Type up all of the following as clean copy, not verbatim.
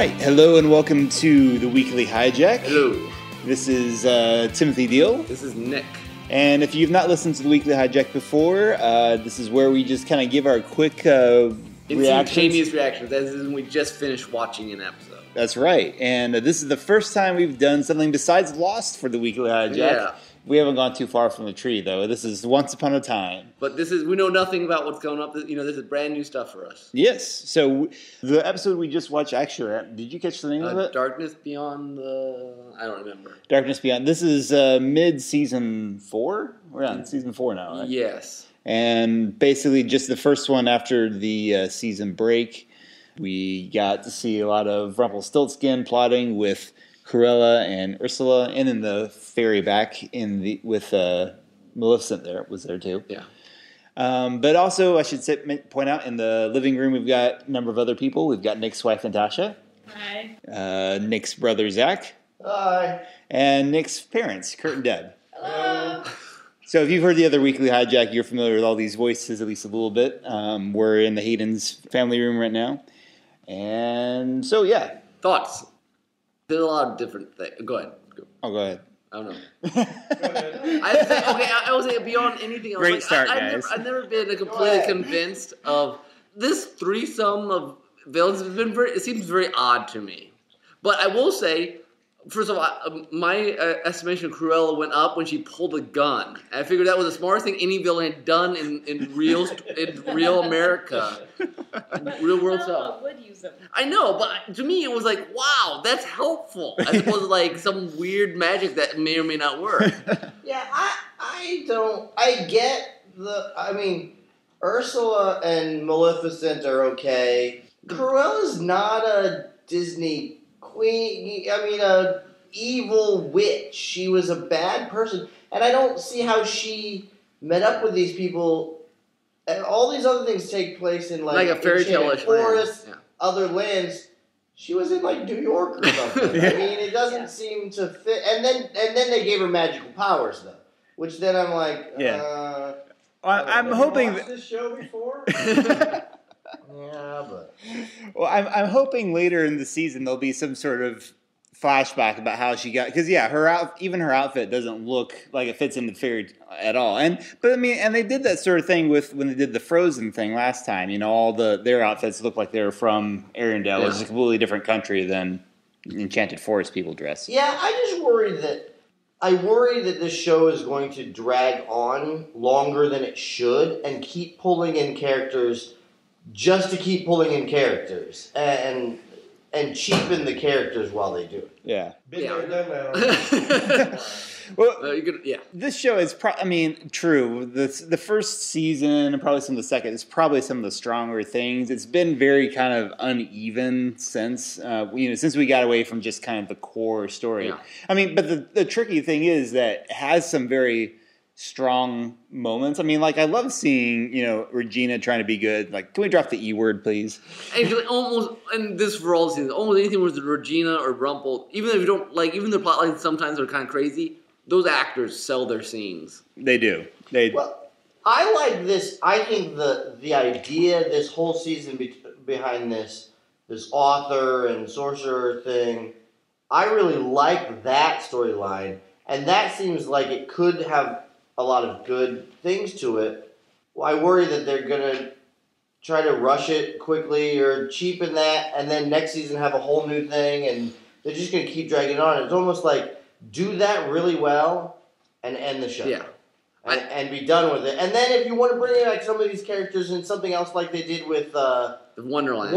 right, hello and welcome to the Weekly Hijack. Hello. This is Timothy Deal. This is Nick. And if you've not listened to the Weekly Hijack before, this is where we just kind of give our quick instantaneous reactions. As in we just finished watching an episode. That's right. And this is the first time we've done something besides Lost for the Weekly Hijack. Yeah. We haven't gone too far from the tree, though. This is Once Upon a Time. But we know nothing about what's going up. This is brand new stuff for us. Yes. So the episode we just watched, actually, did you catch the name of it? Darkness Beyond I don't remember. Darkness Beyond. This is mid-season 4? We're on season 4 now, right? Yes. And basically just the first one after the season break. We got to see a lot of Rumpelstiltskin plotting with Cruella and Ursula, and then the fairy back with Maleficent was there too. Yeah. But also, I should point out, in the living room, we've got a number of other people. We've got Nick's wife, Natasha. Hi. Nick's brother, Zach. Hi. And Nick's parents, Kurt and Deb. Hello. So if you've heard the other Weekly Hijack, you're familiar with all these voices at least a little bit. We're in the Hayden's family room right now. And so, yeah. Thoughts? There's a lot of different things. Go ahead. Oh, go ahead. I don't know. I would say beyond anything else. Great start, guys. I've never been completely convinced of this threesome of villains. It seems very odd to me. But I will say, first of all, my estimation of Cruella went up when she pulled a gun. I figured that was the smartest thing any villain had done in real America, real world stuff. Would use them. I know, but to me it was like, wow, that's helpful, as opposed to like some weird magic that may or may not work. Yeah, I get Ursula and Maleficent are okay. Cruella's not a Disney queen. A evil witch. She was a bad person, and I don't see how she met up with these people. And all these other things take place in like a fairy tale-ish forest, land. Yeah. other lands. She was in like New York or something. Yeah. I mean, it doesn't seem to fit. And then they gave her magical powers though, which then I'm like, Yeah. I'm hoping watched this show before. Yeah, but well, I'm hoping later in the season there'll be some sort of flashback about how she got, because her outfit doesn't look like it fits into fairy at all. And they did that sort of thing when they did the Frozen thing last time. All their outfits look like they're from Arendelle, which is a completely different country than Enchanted Forest people dress. yeah, I worry that this show is going to drag on longer than it should and keep pulling in characters just to keep pulling in characters and cheapen the characters while they do it. Yeah. Well, This show is true. The first season and probably some of the second is probably some of the stronger things. It's been very kind of uneven since we got away from just kind of the core story. Yeah. But the tricky thing is that it has some very strong moments. I love seeing, Regina trying to be good. Like, can we drop the E word, please? And this for all seasons, almost anything with Regina or Rumple, even if you don't even their plot lines sometimes are kind of crazy, those actors sell their scenes. They do. Well, I like this. I think the idea, this whole season behind this author and sorcerer thing, I really like that storyline, and that seems like it could have a lot of good things to it. Well, I worry that they're going to try to rush it quickly or cheapen that, and then next season have a whole new thing, and they're just going to keep dragging on. It's almost like, do that really well and end the show. Yeah. And be done with it. And then if you want to bring in like some of these characters and something else like they did with Wonderland,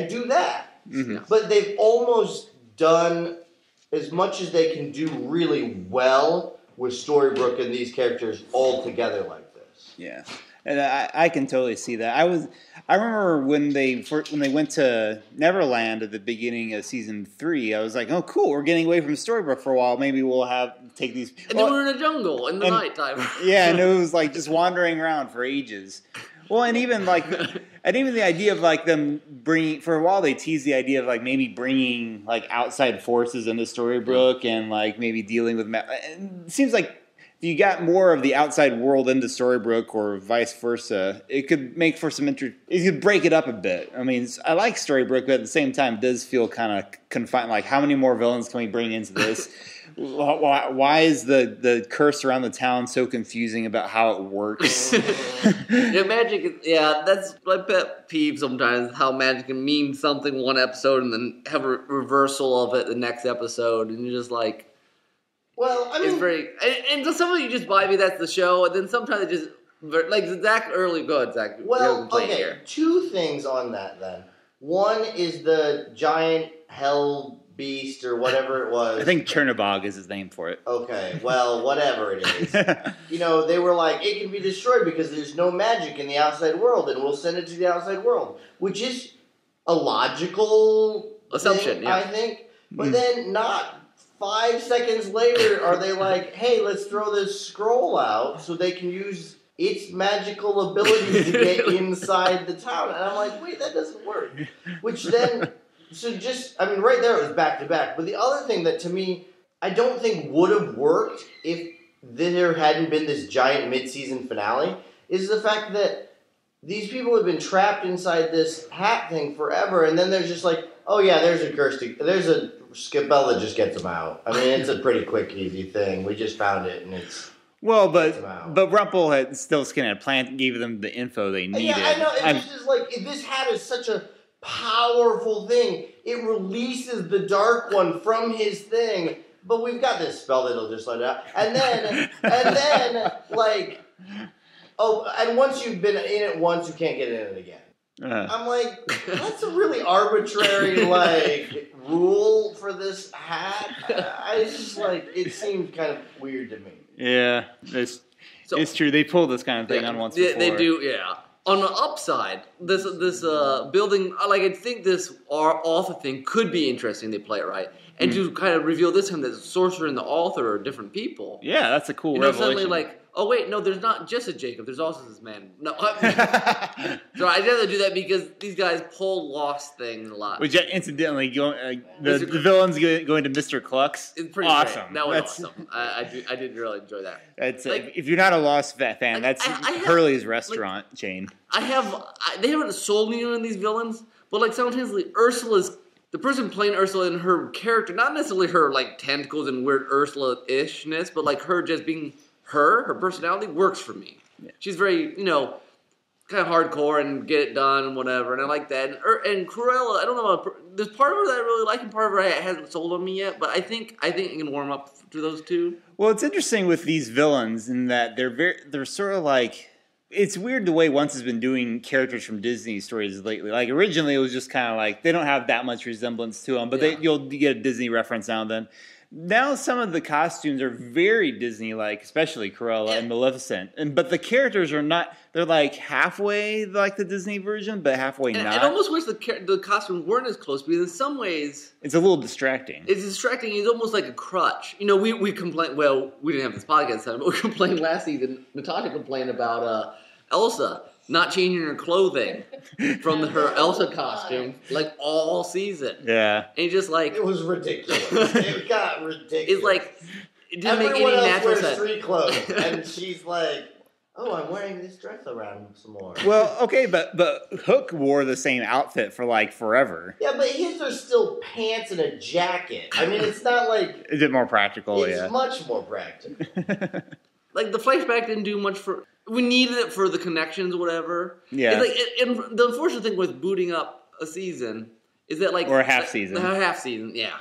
do that. Mm-hmm. But they've almost done as much as they can do really well with Storybrooke and these characters all together like this. Yeah, and I can totally see that. I remember when they went to Neverland at the beginning of season 3. I was like, oh, cool, we're getting away from Storybrooke for a while. Maybe we'll take these. And then we're in a jungle in the nighttime. Yeah, and it was like just wandering around for ages. Well, and even the idea of like them bringing, for a while they teased the idea of like maybe bringing like outside forces into Storybrooke and like maybe dealing with. It seems like if you got more of the outside world into Storybrooke or vice versa, it could make for some it could break it up a bit. I mean, I like Storybrooke, but at the same time, it does feel kind of confined. Like, how many more villains can we bring into this? Why is the curse around the town so confusing about how it works? Magic, that's my pet peeve sometimes, how magic can mean something one episode and then have a reversal of it the next episode, and you're just like... Well, I mean... It's very... And some of you just buy me that's the show, and then sometimes it just... Like, Zach early... Go ahead, Zach. Well, okay, two things on that, then. One is the giant hell... beast or whatever it was. I think Chernobog is his name for it. Okay, well, whatever it is. They were like, it can be destroyed because there's no magic in the outside world, and we'll send it to the outside world, which is a logical assumption, thing, I think. But then not 5 seconds later are they like, hey, let's throw this scroll out so they can use its magical abilities to get inside the town. And I'm like, wait, that doesn't work. Which then... So right there it was back to back. But the other thing that to me, I don't think would have worked if there hadn't been this giant mid-season finale is the fact that these people have been trapped inside this hat thing forever, and then there's just like, oh yeah, there's a spell that just gets them out. I mean, it's a pretty quick, easy thing. We just found it, and it's... Well, but Rumpelstiltskin had planned, gave them the info they needed. Yeah, I know. It's just like, this hat is such a powerful thing. It releases the Dark One from his thing, but we've got this spell that'll just let it out. And then, like, and once you've been in it once, you can't get in it again. I'm like, that's a really arbitrary, rule for this hat. I just, it seems kind of weird to me. Yeah, it's true. They pull this kind of thing on once before. They do, yeah. On the upside, this building, I think this author thing could be interesting. They play it right, and to kind of reveal this time that the sorcerer and the author are different people. Yeah, that's a cool revelation. Suddenly, oh wait, no, there's not just a Jacob. There's also this man. No, so I'd rather do that because these guys pull Lost things a lot. Which incidentally, the villain's going to Mr. Cluck's. It's pretty awesome. Great. That was awesome. I did really enjoy that. That's if you're not a Lost fan, that's Hurley's restaurant chain. They haven't sold me on these villains, but simultaneously Ursula's. The person playing Ursula and her character, not necessarily her tentacles and weird Ursula-ishness, but her just being her personality works for me. Yeah. She's very, kind of hardcore and get it done and whatever, and I like that. And Cruella, I don't know, there's part of her that I really like and part of her hasn't sold on me yet, but I think I can warm up to those two. Well, it's interesting with these villains in that they're sort of it's weird the way Once has been doing characters from Disney stories lately. Originally it was just kind of they don't have that much resemblance to them, but you'll get a Disney reference now and then. Now some of the costumes are very Disney-like, especially Cruella and Maleficent. But the characters are not, they're halfway like the Disney version, but halfway not. I almost wish the costumes weren't as close, because in some ways... It's a little distracting. It's distracting. It's almost like a crutch. We complained, well, we didn't have this podcast time, but we complained last season. Natasha complained about Elsa not changing her clothing from her Elsa costume all season. Yeah. And just it was ridiculous. It got ridiculous. It didn't make any natural sense. Everyone else wears street clothes, and she's like, oh, I'm wearing this dress around some more. Well, okay, but Hook wore the same outfit for forever. Yeah, but his are still pants and a jacket. I mean, it's not Is it more practical? It's much more practical. The flashback didn't do much for... We needed it for the connections or whatever. Yeah. And the unfortunate thing with booting up a season is that or a half season. A half season, yeah.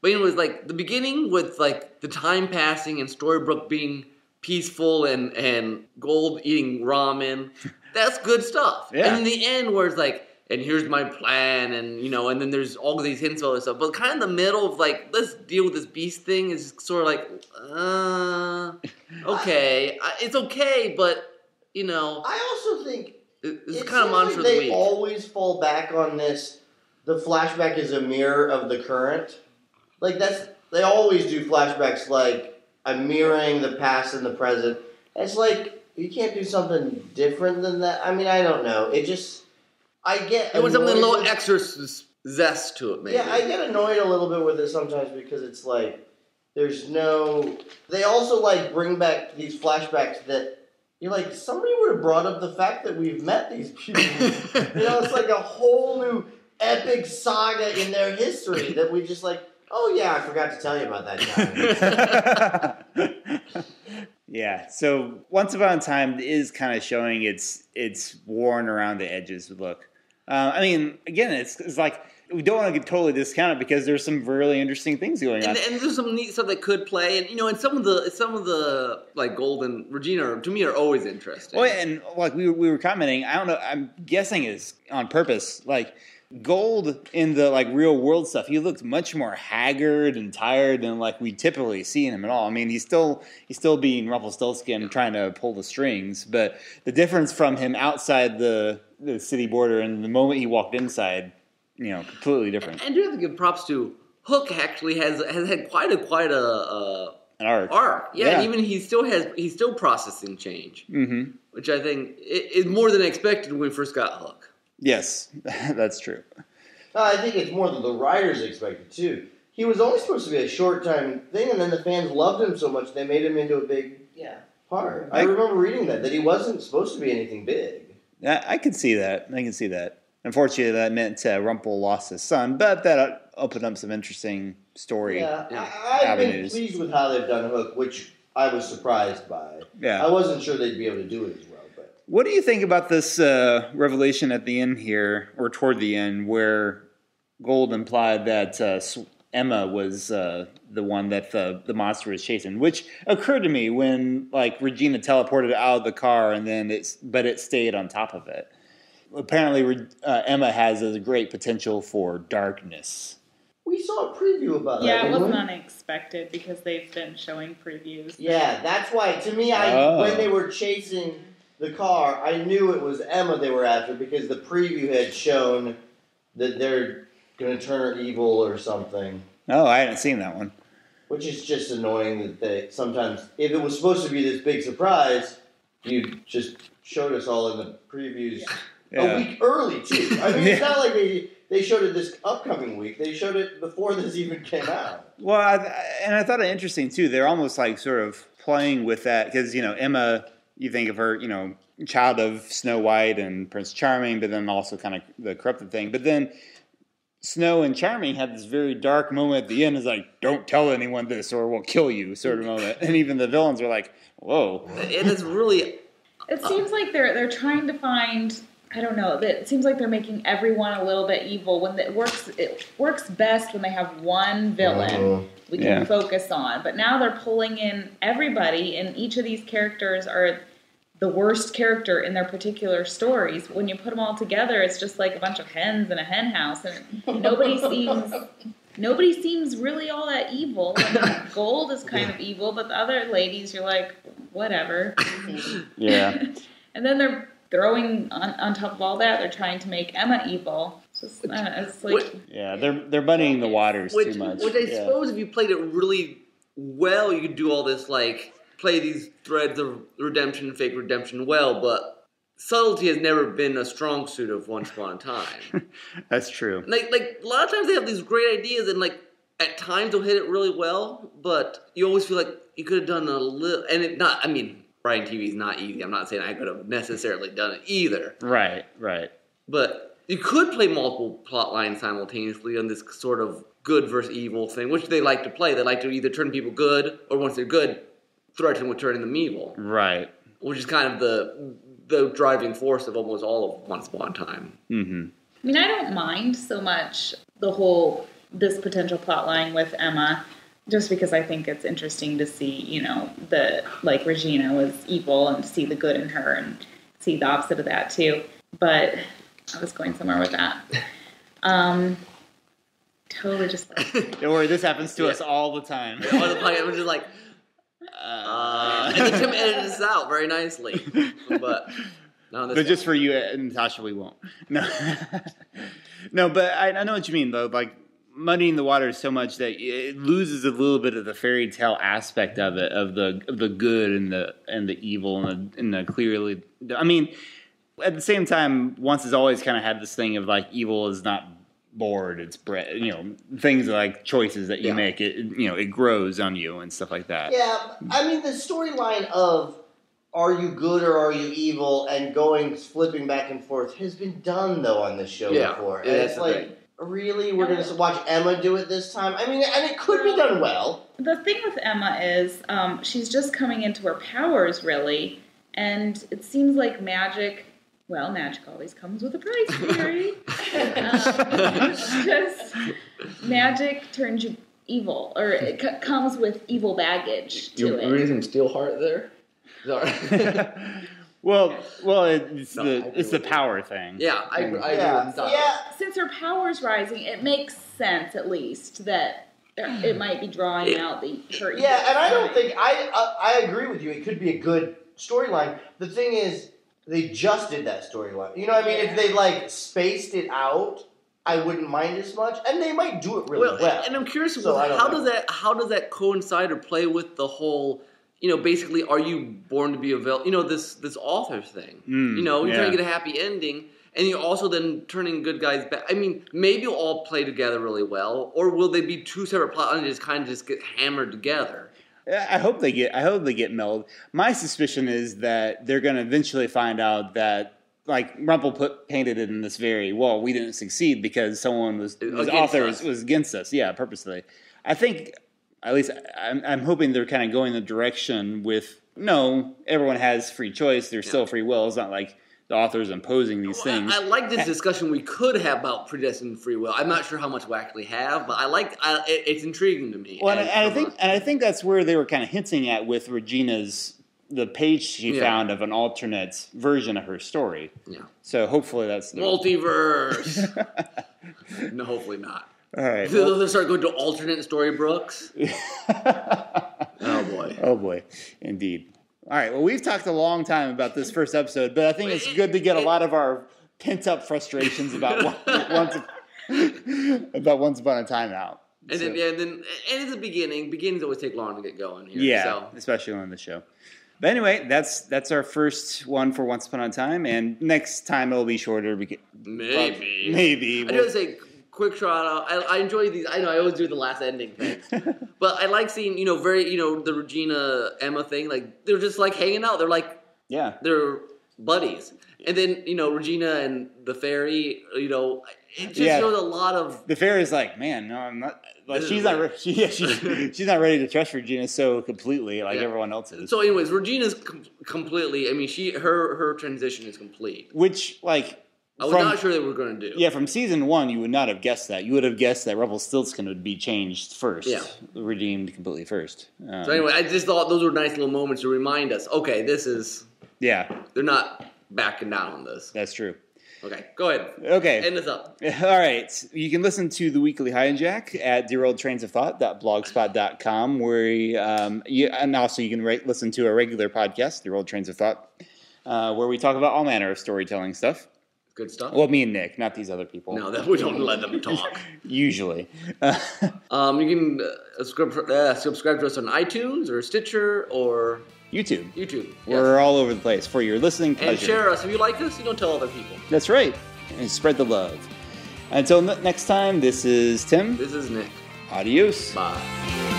But it was the beginning with the time passing and Storybrooke being peaceful and Gold eating ramen. That's good stuff. Yeah. And in the end where it's and here's my plan, and and then there's all of these hints of other stuff. But kind of the middle of let's deal with this beast thing is sort of okay. It's okay, but I also think it's kind of mantra of the they week. Always fall back on this. The flashback is a mirror of the current. They always do flashbacks I'm mirroring the past and the present. It's you can't do something different than that. I mean, I don't know. It just. It was something a little extra zest to it, maybe. Yeah, I get annoyed a little bit with it sometimes because it's There's no. They also like bring back these flashbacks that you're like, somebody would have brought up the fact that we've met these people. It's like a whole new epic saga in their history that we just like. Oh yeah, I forgot to tell you about that guy. Yeah, so Once Upon a Time is kind of showing its worn around the edges look. I mean, again, it's like we don't want to totally discount it because there's some really interesting things going on, and there's some neat stuff that could play, and some of the like Gold and Regina to me are always interesting. Oh, and like we were commenting, I don't know, I'm guessing is on purpose, like. Gold in the like real world stuff, he looked much more haggard and tired than like we typically see in him at all. I mean, he's still being Rumpelstiltskin trying to pull the strings, but the difference from him outside the city border and the moment he walked inside, completely different. And you have to give props to Hook. Actually, has had quite a an arc. Yeah, and even he's still processing change, which I think is more than expected when we first got Hook. Yes, that's true. I think it's more than the writers expected, too. He was only supposed to be a short-time thing, and then the fans loved him so much they made him into a big part. I remember reading that he wasn't supposed to be anything big. I could see that. Unfortunately, that meant Rumpel lost his son, but that opened up some interesting story I've been pleased with how they've done Hook, which I was surprised by. Yeah. I wasn't sure they'd be able to do it as well. What do you think about this revelation at the end here, or toward the end, where Gold implied that Emma was the one that the monster was chasing? Which occurred to me when like Regina teleported out of the car, and then it stayed on top of it. Apparently, Emma has a great potential for darkness. We saw a preview about that. Yeah, it wasn't unexpected because they've been showing previews. Yeah, that's why. To me, when they were chasing the car, I knew it was Emma they were after because the preview had shown that they're going to turn her evil or something. Oh, I hadn't seen that one. Which is just annoying that they sometimes, if it was supposed to be this big surprise, you just showed us all in the previews a week early, too. I mean, it's not like they showed it this upcoming week. They showed it before this even came out. Well, I thought it interesting, too. They're almost like sort of playing with that because, Emma... You think of her, child of Snow White and Prince Charming, but then also kind of the corrupted thing. But then Snow and Charming had this very dark moment at the end. It's like, don't tell anyone this or we'll kill you sort of moment. And even the villains were like, whoa. It is really... It seems like they're trying to find... I don't know. It seems like they're making everyone a little bit evil. It works best when they have one villain we can focus on. But now they're pulling in everybody, and each of these characters are the worst character in their particular stories. When you put them all together, it's just like a bunch of hens in a hen house, and nobody seems really all that evil. I mean, Gold is kind of evil, but the other ladies, you're like, whatever. Yeah. And then they're throwing on top of all that, they're trying to make Emma evil. It's like they're muddying the waters too much. Which I suppose if you played it really well, you could do all this like play these threads of redemption, fake redemption well, but subtlety has never been a strong suit of Once Upon a Time. That's true. Like a lot of times they have these great ideas, and like at times they'll hit it really well, but you always feel like you could have done a little. And writing TV is not easy. I'm not saying I could have necessarily done it either. Right. But you could play multiple plot lines simultaneously on this sort of good versus evil thing, which they like to play. They like to either turn people good, or once they're good, threaten with turning them evil. Right. Which is kind of the driving force of almost all of Once Upon a Time. Mm-hmm. I mean, I don't mind so much this potential plot line with Emma, just because I think it's interesting to see, Regina was evil and to see the good in her and see the opposite of that too. But I was going somewhere with that. Totally just like... Don't worry, this happens to us all the time. All the time, I'm just like... And then Tim edited this out very nicely. But just for you, Natasha, we won't. No, no, but I know what you mean, though. Like, muddying the waters so much that it loses a little bit of the fairy tale aspect of it, of the good and the evil and the clearly. I mean, at the same time, Once has always kind of had this thing of like evil is not bored, it's bred, things like choices that you make, it grows on you and stuff like that. Yeah, I mean, the storyline of are you good or are you evil and flipping back and forth has been done, though, on this show before. And it's like, really? We're going to watch Emma do it this time? I mean, and it could be done well. The thing with Emma is she's just coming into her powers, really, and it seems like magic always comes with a price, Mary. Just magic turns you evil, or it comes with evil baggage to it. You're reading Steelheart there? Sorry. Well, it's the power thing. Yeah, I agree with that. Yeah. Since her power's rising, it makes sense, at least, that it might be drawing out her. Yeah, and I don't think I agree with you. It could be a good storyline. The thing is, they just did that storyline. You know what I mean? If they spaced it out, I wouldn't mind as much, and they might do it really well. And I'm curious, So how does that coincide or play with the whole? Basically, are you born to be a villain? This author thing. You're trying to get a happy ending, and you're also then turning good guys back. I mean, maybe you'll all play together really well, or will they be two separate plots and just get hammered together? I hope they get melded. My suspicion is that they're going to eventually find out that, like, painted it in this very, we didn't succeed because someone was against us. Yeah, purposely. I think, at least I'm hoping they're kind of going the direction with, no, everyone has free choice. There's still free will. It's not like the author's imposing these things. I like this discussion we could have about predestined free will. I'm not sure how much we actually have, but it's intriguing to me. Well, and I think that's where they were kind of hinting at with the page she found of an alternate version of her story. Yeah. So hopefully that's multiverse. No, hopefully not. All right. They'll start going to alternate Storybrooks. Oh boy, indeed. All right, well, we've talked a long time about this first episode, but I think it's good to get a lot of our pent-up frustrations about Once Upon a Time out. And then at the beginnings always take long to get going here. Yeah, especially on the show. But anyway, that's our first one for Once Upon a Time, and next time it'll be shorter. Maybe. I gotta say, quick shout out. I enjoy these. I know I always do the last ending thing, but I like seeing the Regina Emma thing. Like they're just like hanging out. They're like they're buddies. And then Regina and the fairy. It just shows a lot of. The fairy's like, man, no, I'm not. Like she's not ready to trust Regina so completely like everyone else is. So, anyways, Regina's completely. I mean, her transition is complete. Which like. I was not sure they were going to do. Yeah, from season 1, you would not have guessed that. You would have guessed that Rumpelstiltskin would be changed first. Yeah. Redeemed completely first. So anyway, I just thought those were nice little moments to remind us, okay, this is... Yeah. They're not backing down on this. That's true. Okay, go ahead. Okay. End this up. All right. You can listen to the Weekly Hijack at Derailed Trains of Thought.blogspot.com, where and also you can listen to a regular podcast, Derailed Trains of Thought, where we talk about all manner of storytelling stuff. Good stuff. Well, me and Nick, not these other people. No, we don't let them talk. Usually. You can subscribe to us on iTunes or Stitcher or... YouTube. We're all over the place for your listening pleasure. And share us. If you like us, tell other people. That's right. And spread the love. Until next time, this is Tim. This is Nick. Adios. Bye.